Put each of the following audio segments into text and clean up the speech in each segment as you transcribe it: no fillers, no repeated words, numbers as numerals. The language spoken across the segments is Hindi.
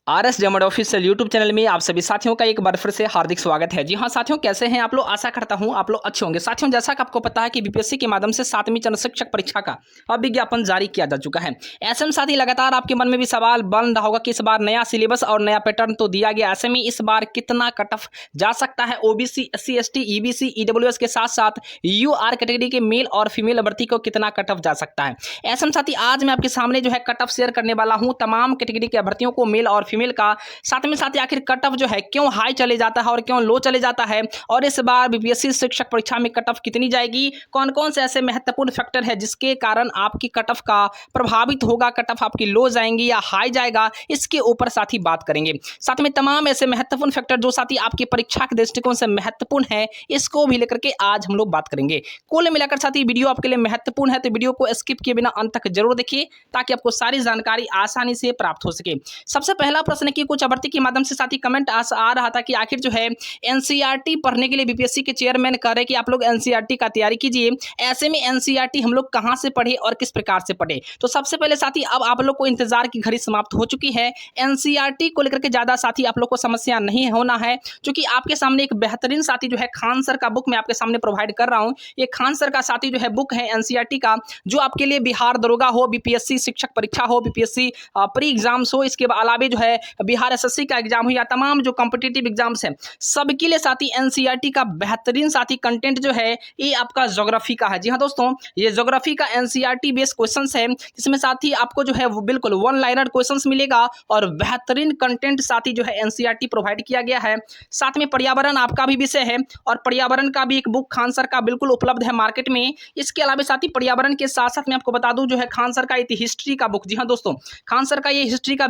आरएस डेमोड ऑफिशियल यूट्यूब चैनल में आप सभी साथियों का एक बार फिर से हार्दिक स्वागत है। जी हाँ साथियों, कैसे हैं आप लोग? आशा करता हूं आप लोग अच्छे होंगे। साथियों, जैसा कि आपको पता है कि बीपीएससी के माध्यम से 7वीं चरण शिक्षक परीक्षा का अब विज्ञापन जारी किया जा चुका है। ऐसे में साथी लगातार आपके मन में भी सवाल बन रहा होगा कि इस बार नया सिलेबस और नया पैटर्न तो दिया गया, ऐसे में इस बार कितना कट ऑफ जा सकता है OBC, SC, ST, EBC, EWS के साथ साथ यूआर कैटेगरी के मेल और फीमेल अभ्यर्थी को कितना कट ऑफ जा सकता है। ऐसे में साथी आज मैं आपके सामने जो है कट ऑफ शेयर करने वाला हूं तमाम कैटेगरी के अभ्यर्थियों को, मेल और फीमेल का। साथ में साथ आखिर कट ऑफ जो है क्यों हाई चले जाता है और क्यों लो चले जाता है, और इस बार बीपीएससी शिक्षक परीक्षा में कट ऑफ कितनी जाएगी, कौन कौन से ऐसे महत्वपूर्ण फैक्टर है जिसके कारण आपकी कट ऑफ का प्रभावित होगा, कट ऑफ आपकी लो जाएंगी या हाई जाएगा, इसके ऊपर साथ ही बात करेंगे। साथ में तमाम ऐसे महत्वपूर्ण फैक्टर जो साथ ही आपकी परीक्षा के दृष्टिकोण से महत्वपूर्ण है, इसको भी लेकर के आज हम लोग बात करेंगे। कुल मिलाकर साथ ही वीडियो आपके लिए महत्वपूर्ण है, तो वीडियो को स्किप किए बिना अंत तक जरूर देखिए ताकि आपको सारी जानकारी आसानी से प्राप्त हो सके। सबसे पहला प्रश्न है कि कुछ अभ्यर्थी के माध्यम से साथी कमेंट आ रहा था कि आखिर जो है एनसीईआरटी पढ़ने के लिए बीपीएससी के चेयरमैन कह रहे कि आप लोग एनसीईआरटी का तैयारी कीजिए। ऐसे में एनसीईआरटी हम लोग कहां से पढ़े और किस प्रकार से पढ़े? तो सबसे पहले साथी अब आप लोग को इंतजार की घड़ी समाप्त हो चुकी है। एनसीईआरटी को लेकर के ज्यादा साथी आप लोग को समस्या नहीं होना है, क्योंकि आपके सामने एक बेहतरीन साथी जो है खान सर का बुक मैं आपके सामने प्रोवाइड कर रहा हूं। ये खान सर का साथी जो है बुक है एनसीईआरटी का, जो आपके लिए बिहार दरोगा हो, बीपीएससी शिक्षक परीक्षा हो, बीपीएससी प्री एग्जाम्स हो, इसके अलावा जो है बिहार एसएससी का एग्जाम हो या तमाम जो कॉम्पिटिटिव एग्जाम्स हैं, सबके लिए साथी एनसीईआरटी का बेहतरीन साथी कंटेंट जो है ये आपका ज्योग्राफी का है। जी हाँ दोस्तों, ये ज्योग्राफी का एनसीईआरटी बेस्ड क्वेश्चंस है, जिसमें साथी आपको जो है वो बिल्कुल वन लाइनर क्वेश्चंस मिलेगा और बेहतरीन कंटेंट साथी जो है एनसीईआरटी प्रोवाइड किया गया है। साथ में पर्यावरण आपका भी विषय है और पर्यावरण का भी एक बुक खान सर का बिल्कुल उपलब्ध है मार्केट में। इसके अलावा साथी पर्यावरण के साथ साथ मैं आपको बता दूं जो है खान सर का हिस्ट्री का बुक, जी हाँ दोस्तों, खान सर का ये हिस्ट्री का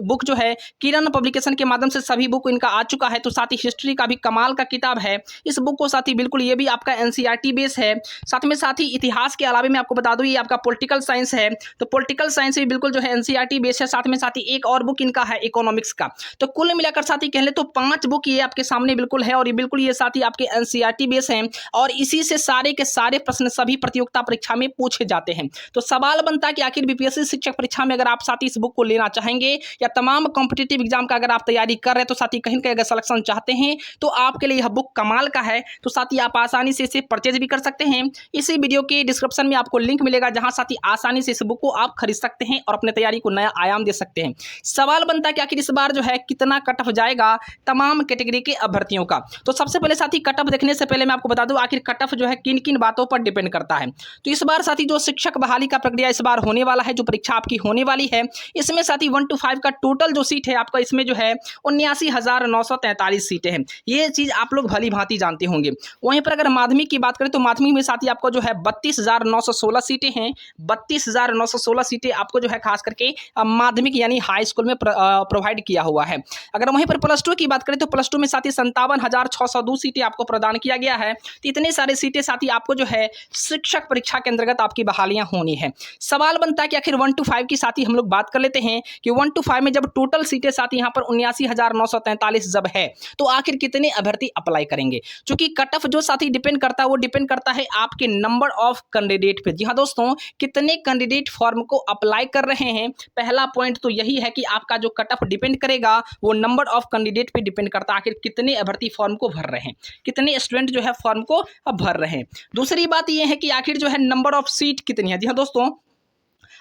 बुक जो है किरण पब्लिकेशन के माध्यम से सभी बुक इनका आ चुका है। तो साथ ही हिस्ट्री का भी कमाल का किताब है इस बुक को साथी, बिल्कुल ये भी आपका एनसीईआरटी बेस है। साथ में साथ ही इतिहास के अलावा मैं आपको बता दूं ये आपका पॉलिटिकल साइंस है, तो पॉलिटिकल साइंस भी बिल्कुल जो है एनसीईआरटी बेस है। साथ में साथ ही एक और बुक इनका है इकोनॉमिक्स का। तो कुल मिलाकर साथी कह ले तो 5 बुक ये आपके सामने बिल्कुल है और ये बिल्कुल ये साथी आपके एनसीईआरटी बेस है और इसी से सारे के सारे प्रश्न सभी प्रतियोगिता परीक्षा में पूछे जाते हैं। तो सवाल बनता है कि आखिर बीपीएससी शिक्षक परीक्षा में अगर आप साथी इस बुक को लेना चाहेंगे या तमाम कॉम्पिटिटिव एग्जाम का अगर आप तैयारी कर रहे हैं, तो साथी कहीं कहीं अगर सिलेक्शन चाहते हैं तो आपके लिए यह बुक कमाल का है। तो साथी आप आसानी से इसे परचेज भी कर सकते हैं। इसी वीडियो के डिस्क्रिप्शन में आपको लिंक मिलेगा जहां साथी आसानी से इस बुक को आप खरीद सकते हैं और अपने तैयारी को नया आयाम दे सकते हैं। सवाल बनता है कि आखिर इस बार जो है कितना कट ऑफ जाएगा तमाम कैटेगरी के अभ्यर्थियों का। तो सबसे पहले साथी कट ऑफ देखने से पहले मैं आपको बता दूं आखिर कट ऑफ जो है किन किन बातों पर डिपेंड करता है। तो इस बार साथी जो शिक्षक बहाली का प्रक्रिया इस बार होने वाला है, जो परीक्षा आपकी होने वाली है, इसमें साथी 1 to 5 का टोटल जो सीट है आपका, इसमें जो है 79,943 सीटें हैं। ये चीज आप लोग भली भांति जानते होंगे। वहीं पर अगर माध्यमिक की बात करें तो माध्यमिक में साथी आपको जो है 32,916 सीटें हैं। 32,916 सीटें आपको जो है खास करके माध्यमिक यानी हाई स्कूल में प्रोवाइड किया हुआ है। अगर वहीं पर प्लस टू की बात करें तो प्लस टू में साथी 57,602 सीटें आपको प्रदान किया गया है। तो इतने सारे सीटें साथी आपको जो है शिक्षक परीक्षा के अंतर्गत आपकी बहालियां होनी है। सवाल बनता है कि आखिर 1 to 5 की साथी हम लोग बात कर लेते हैं कि 1 to 5 में जब टोटल सीटें साथ यहाँ पर 79,943 जब है तो आखिर कितने अभ्यर्थी अप्लाई करेंगे? क्योंकि कट ऑफ जो साथी डिपेंड करता है वो डिपेंड करता है आपके नंबर ऑफ कैंडिडेट पे। जी हाँ दोस्तों, कितने कैंडिडेट फॉर्म को अप्लाई कर रहे हैं, पहला पॉइंट तो यही है कि आपका जो कट ऑफ डिपेंड करेगा वो नंबर ऑफ कैंडिडेट पे डिपेंड करता है। आखिर कितने अभ्यर्थी फॉर्म को भर रहे हैं, कितने स्टूडेंट जो है फॉर्म को भर रहे हैं। दूसरी बात ये है कि आखिर जो है नंबर ऑफ सीट कितनी है। जी हाँ दोस्तों,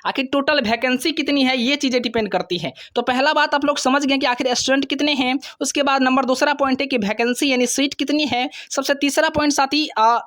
आखिर टोटल वैकेंसी कितनी है, ये चीजें डिपेंड करती हैं। तो पहला बात आप लोग समझ गए कि आखिर स्टूडेंट कितने हैं। उसके बाद नंबर दूसरा पॉइंट है कि वैकेंसी यानी सीट कितनी है। सबसे तीसरा पॉइंट साथी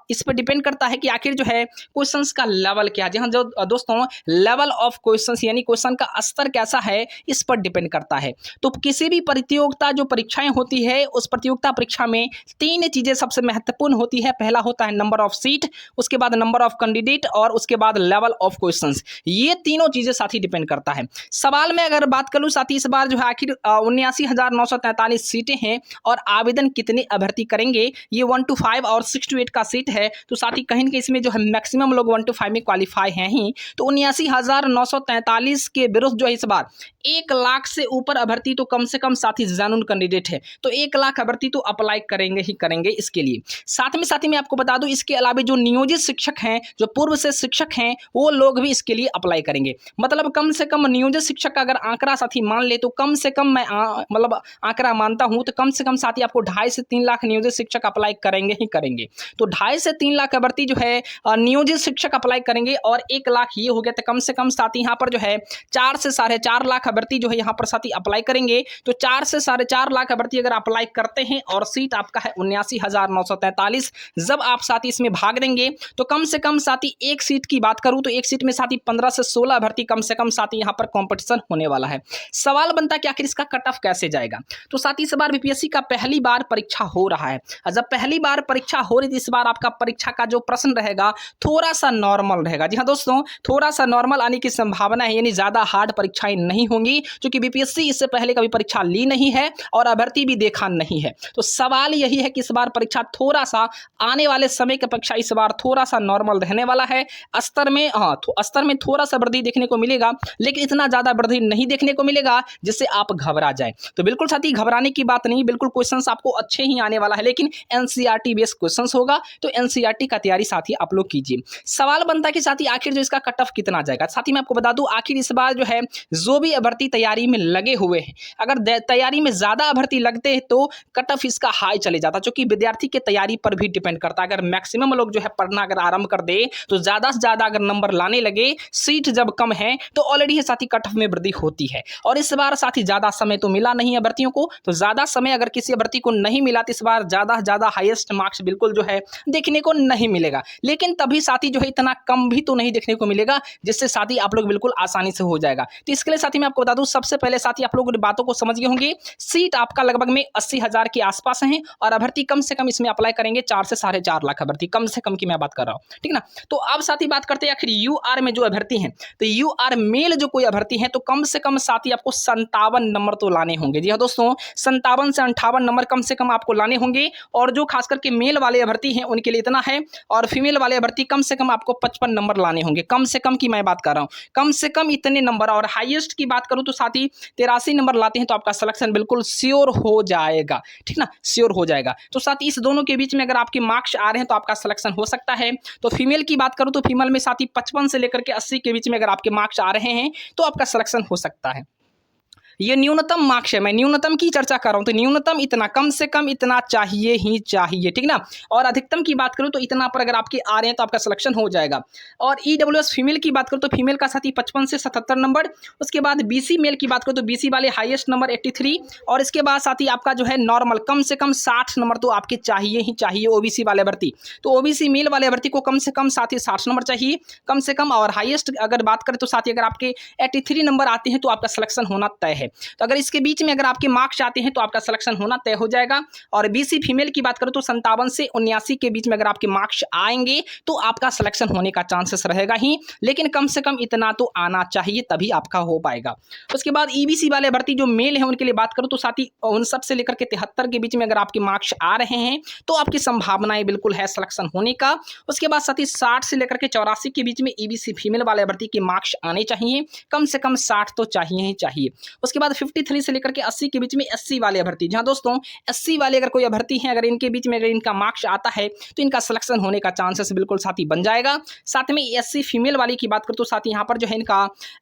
इस पर डिपेंड करता है कि आखिर जो है क्वेश्चंस का लेवल क्या है। जी हाँ जो दोस्तों, लेवल ऑफ क्वेश्चंस यानी क्वेश्चन का स्तर कैसा है, इस पर डिपेंड करता है। तो किसी भी प्रतियोगिता जो परीक्षाएं होती है उस प्रतियोगिता परीक्षा में 3 चीजें सबसे महत्वपूर्ण होती है। पहला होता है नंबर ऑफ सीट, उसके बाद नंबर ऑफ कैंडिडेट और उसके बाद लेवल ऑफ क्वेश्चंस। ये तीनों चीजें साथी डिपेंड करता है। सवाल में अगर बात करूं साथी इस बार जो है आखिर 79,943 सीटें हैं और आवेदन कितने अभ्यर्थी करेंगे, ये 1 to 5 और 6 to 8 का सीट है। तो साथी कहीं के इसमें जो है मैक्सिमम लोग 1 to 5 में क्वालिफाई हैं ही। तो 79,943 के विरुद्ध जो है इस बार 1 लाख से ऊपर अभ्यर्थी तो कम से कम साथी जेन्युइन कैंडिडेट है, तो 1 लाख अभ्यर्थी तो अप्लाई करेंगे ही करेंगे इसके लिए। साथ में मैं आपको बता दूं इसके अलावा जो नियोजित शिक्षक हैं, जो पूर्व से शिक्षक हैं, वो लोग भी इसके लिए अप्लाई करेंगे। करेंगे। मतलब कम से कम नियोजित शिक्षक का अगर आंकड़ा साथी मान ले तो कम से कम मैं मतलब आंकड़ा मानता हूं तो कम से कम साथी आपको 2.5 से 3 लाख नियोजित शिक्षक अप्लाई करेंगे ही करेंगे। तो 2.5 से 3 लाख भर्ती जो है नियोजित शिक्षक अप्लाई करेंगे और 1 लाख ये हो गया, तो कम से कम साथी यहाँ पर जो है 4 से 4.5 लाख भर्ती जो है यहाँ पर साथी अप्लाई करेंगे। तो 4 से 4.5 लाख भर्ती अगर अप्लाई करते हैं और सीट आपका है 79,943, जब आप साथी इसमें भाग देंगे तो कम से कम साथी एक सीट की बात करूं तो एक सीट में साथी 15 से 16 भर्ती कम से कम साथी यहाँ पर कंपटीशन होने वाला है। सवाल बनता कि आखिर इसका कट ऑफ कैसे जाएगा। तो साथी इस बार बीपीएससी का पहली बार परीक्षा हो रहा है, और जब पहली बार परीक्षा हो रही थी इस बार आपका परीक्षा का जो प्रश्न रहेगा थोड़ा सा नॉर्मल रहेगा। जी हाँ दोस्तों, थोड़ा सा नॉर्मल आने की संभावना है, यानी ज्यादा हार्ड परीक्षाएं नहीं होंगी, क्योंकि बीपीएससी इससे पहले कभी परीक्षा ली नहीं है और अभ्यर्थी भी देखा नहीं है। तो सवाल यही है कि इस बार परीक्षा थोड़ा सा आने वाले समय की अपेक्षा इस बार थोड़ा सा नॉर्मल रहने वाला है। स्तर में स्तर में थोड़ा सा वृद्धि देखने को मिलेगा, लेकिन इतना ज्यादा वृद्धि नहीं देखने को मिलेगा जिससे आप घबरा जाए। तो बिल्कुल साथी घबराने की बात नहीं, बिल्कुल क्वेश्चंस आपको अच्छे ही आने वाला है, लेकिन एनसीईआरटी बेस्ड क्वेश्चंस होगा, तो एनसीईआरटी का तैयारी साथी आप लोग कीजिए। सवाल बनता है कि साथी आखिर जो इसका कट ऑफ कितना जाएगा। साथी मैं आपको बता दूं, आखिर इस बार जो है जो भी अभ्यर्थी तैयारी में लगे हुए हैं, अगर तैयारी में ज्यादा अभ्यर्थी लगते हैं तो कट ऑफ इसका हाई चले जाता, क्योंकि विद्यार्थी के तैयारी पर भी डिपेंड करता है। अगर मैक्सिमम लोग जो है पढ़ना अगर आरंभ कर दे तो ज्यादा से ज्यादा अगर नंबर लाने लगे, सीट जब कम है तो ऑलरेडी साथी कट ऑफ में वृद्धि होती है। और इस बार साथी ज्यादा समय तो मिला नहीं अभ्यर्थियों को, तो ज्यादा समय अगर किसी अभ्यर्थी को नहीं मिला तो इस बार ज्यादा से ज्यादा हाईएस्ट मार्क्स बिल्कुल जो है देखने को नहीं मिलेगा। लेकिन तभी साथी जो है इतना कम भी तो नहीं देखने को मिलेगा जिससे साथी आप लोग बिल्कुल आसानी से हो जाएगा। तो इसके लिए साथी मैं आपको बता दूं, सबसे पहले साथी आप लोग बातों को समझ गए होंगे। सीट आपका लगभग में 80,000 के आसपास है और अभ्यर्थी कम से कम इसमें अप्लाई करेंगे 4 से 4.5 लाख अभ्यर्थी, कम से कम की मैं बात कर रहा हूं, ठीक ना। तो अब साथी बात करते हैं आखिर यूआर में जो अभ्यर्थी हैं, तो यूआर मेल जो कोई अभ्यर्थी है तो कम से कम साथी आपको 57 नंबर तो लाने होंगे। जी हाँ दोस्तों, 57 से 58 नंबर कम से कम आपको लाने होंगे। और जो खास करके मेल वाले अभ्यर्थी हैं उनके लिए इतना है, और फीमेल वाले अभ्यर्थी कम से कम आपको 55 नंबर लाने होंगे, कम से कम की मैं बात कर रहा हूं, कम से कम इतने नंबर। और हाईएस्ट की बात करूं तो साथी 83 नंबर लाते हैं तो आपका सिलेक्शन बिल्कुल श्योर हो जाएगा, ठीक ना, श्योर हो जाएगा। तो साथी इस दोनों के बीच में अगर आपके मार्क्स आ रहे हैं तो आपका सिलेक्शन हो सकता है। तो फीमेल की बात करूं तो फीमेल में साथी 55 से लेकर के 80 के बीच में अगर आपके मार्क्स आ रहे हैं तो आपका सिलेक्शन हो सकता है। ये न्यूनतम मार्क्स है, मैं न्यूनतम की चर्चा कर रहा हूं, तो न्यूनतम इतना, कम से कम इतना चाहिए ही चाहिए, ठीक ना। और अधिकतम की बात करूं तो इतना पर अगर आपके आ रहे हैं तो आपका सिलेक्शन हो जाएगा। और ईडब्ल्यूएस फीमेल की बात करूं तो फीमेल का साथी 55 से 77 नंबर। उसके बाद बीसी मेल की बात करूं तो बीसी वाले हाईएस्ट नंबर 83। और इसके बाद साथी आपका जो है नॉर्मल कम से कम 60 नंबर तो आपके चाहिए ही चाहिए ओबीसी वाले भर्ती। तो ओबीसी मेल वाले भर्ती को कम से कम साथी 60 नंबर चाहिए कम से कम। और हाईएस्ट अगर बात करें तो साथी अगर आपके 83 नंबर आते हैं तो आपका सिलेक्शन होना तय है। तो अगर इसके बीच में अगर आपके मार्क्स आते हैं तो आपका सिलेक्शन होना तय हो जाएगा। और बीसी फीमेल की बात करूं तो 57 से 79 के बीच में अगर आपके मार्क्स आएंगे तो आपका सिलेक्शन होने का चांसेस रहेगा ही, लेकिन कम से कम इतना तो आना चाहिए तभी आपका हो पाएगा। उसके बाद ईबीसी वाले भर्ती जो मेल है उनके लिए बात करूं तो साथी 59 से लेकर के 73 के बीच में अगर आपके मार्क्स आ रहे हैं तो आपकी संभावनाएं बिल्कुल है सिलेक्शन होने का। उसके बाद साथी 60 से लेकर के 84 के बीच में ईबीसी फीमेल वाले भर्ती के मार्क्स आने चाहिए, कम से कम 60 तो चाहिए ही चाहिए। उसके बाद 53 से लेकर के 80 के बीच में एससी वाले अभ्यर्थी, जहां दोस्तों एससी वाले अगर कोई अभ्यर्थी हैं अगर इनके बीच में अगर इनका मार्क्स आता है तो इनका सिलेक्शन होने का चांसेस बिल्कुल साथी बन जाएगा। साथ में एससी फीमेल वाली की बात करूं तो साथी यहां पर जो है इनका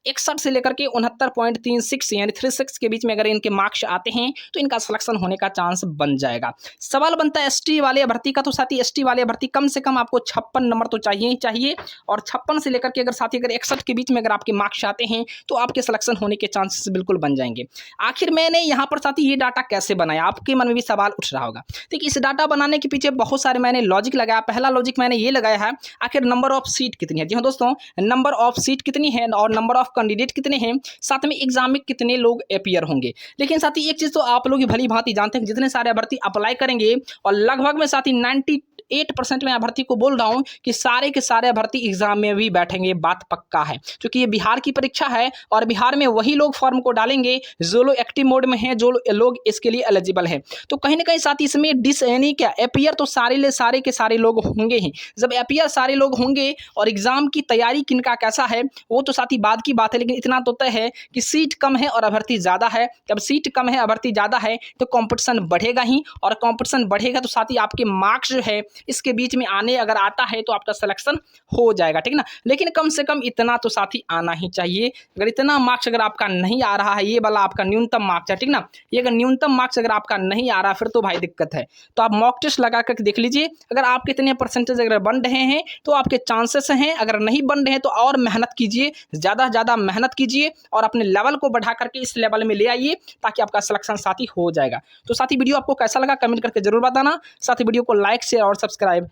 61 से लेकर के 69.36 यानी 36 के बीच में अगर इनके मार्क्स आते हैं तो इनका सिलेक्शन होने का चांस बन जाएगा। सवाल बनता है एसटी वाले अभ्यर्थी का, तो साथी एसटी वाले अभ्यर्थी कम से कम आपको 56 नंबर तो चाहिए ही चाहिए। और 56 से लेकर के अगर साथी अगर 61 के बीच में अगर आपके मार्क्स आते हैं तो आपके सिलेक्शन होने के चांसेस बिल्कुल बन जाएंगे। आखिर मैंने यहाँ पर साथी ये डाटा कैसे बनाया, आपके मन में भी सवाल उठ रहा होगा। देखिए इस डाटा बनाने के पीछे बहुत सारे मैंने लॉजिक लगाया। पहला लॉजिक मैंने ये लगाया है आखिर नंबर ऑफ सीट कितनी है। जी हाँ दोस्तों, नंबर ऑफ सीट कितनी है और नंबर ऑफ कैंडिडेट कितने हैं, साथ में एग्जाम में कितने लोग अपीयर होंगे। लेकिन साथी एक चीज तो आप लोग भली भांति जानते हैं, जितने सारे अभ्यर्थी अप्लाई करेंगे और लगभग में साथी 98% में अभ्यर्थी को बोल रहा हूं कि सारे के सारे अभ्यर्थी एग्जाम में भी बैठेंगे, बात पक्का है। क्योंकि ये बिहार की परीक्षा है और बिहार में वही लोग फॉर्म को डालेंगे जो लोग एक्टिव मोड में हैं, जो लोग इसके लिए एलिजिबल हैं। तो कहीं ना कहीं साथी इसमें यानी क्या अपीयर तो सारे के सारे लोग होंगे ही। जब अपीयर सारे लोग होंगे और एग्जाम की तैयारी किनका कैसा है वो तो साथी बाद की बात है, लेकिन इतना तो तय है कि सीट कम है और अभ्यर्थी ज्यादा है। जब सीट कम है अभ्यर्थी ज्यादा है तो कंपटीशन बढ़ेगा ही, और कंपटीशन बढ़ेगा तो साथी आपके मार्क्स जो है इसके बीच में आने अगर आता है तो आपका सिलेक्शन हो जाएगा, ठीक ना। लेकिन कम से कम इतना तो साथी आना ही चाहिए। अगर इतना मार्क्स अगर आपका नहीं आ रहा है, ये वाला आपका न्यूनतम मार्क्स है, ठीक ना, ये अगर न्यूनतम मार्क्स अगर आपका नहीं आ रहा फिर तो भाई दिक्कत है। तो आप मॉक टेस्ट लगा कर देख लीजिए, अगर आप कितने परसेंटेज अगर बन रहे हैं तो आपके चांसेस हैं, अगर नहीं बन रहे हैं तो और मेहनत कीजिए, ज़्यादा से ज़्यादा मेहनत कीजिए और अपने लेवल को बढ़ा करके इस लेवल में ले आइए ताकि आपका सिलेक्शन साथी हो जाएगा। तो साथी वीडियो आपको कैसा लगा कमेंट करके जरूर बताना, साथ ही वीडियो को लाइक शेयर और सब्सक्राइब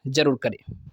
जरूर करें।